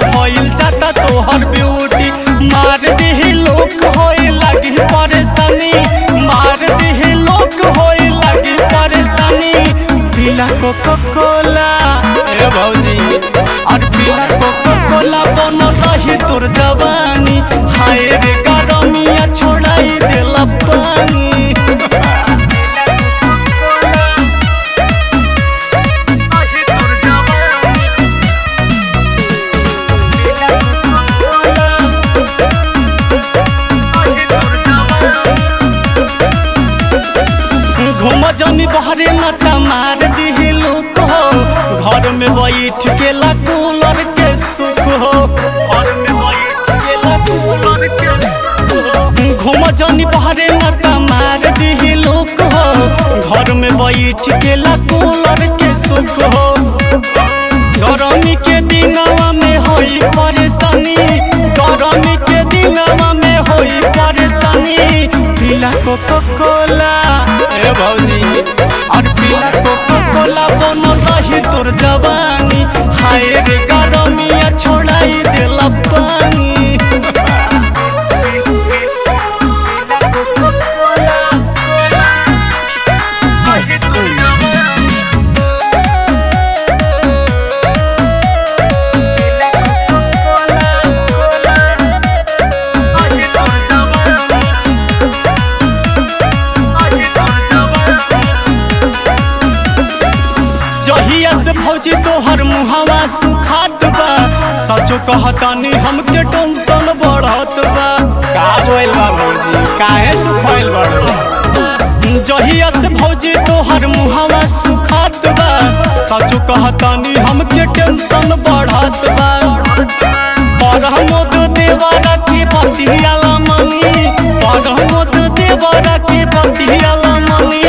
भइल जाता तोहर ब्यूटी। मार दिही लोग होए लगी परेशानी, मार दिही लोग होए लगी परेशानी। पीला कोको कोला ए भौजी और पीला कोको कोला बन रही तोर जवानी। हाय रे गरमिया छोड़ाई देला पानी। जनी बहरे नटा मार दिही लुक हो, घर में बैठ के ला कूलर के सुख हो, घर में बैठ के ला कूलर के सुख हो। घूम जनी बहरे नटा मार दिही लुक हो, घर में बैठ के ला कूलर के सुख हो। गरमी के दिनवा में होई परेशानी, गरमी के दिनवा में होई परेशानी। पीला कोको कोला ए भौजी और पीला कोको कोला बन रही तोर जवानी। हाय रे गरमिया छोड़ाई देला पानी। जहिया से भौजी तोहर मुहावा सुखात बा, सचो कहतानी हमके टेंशन बढ़त बा। का बोल बा भौजी काहे सुखाइल बड़? जहिया से भौजी तोहर मुहावा सुखात बा, सचो कहतानी हमके टेंशन बढ़त बा। परमोद देवरा के बतियाला मनी, परमोद देवरा के बतियाला मनी।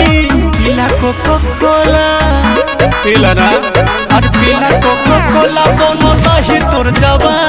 पीला कोको कोला पीला ना और पीला कोको कोला बन रही तोर जवानी।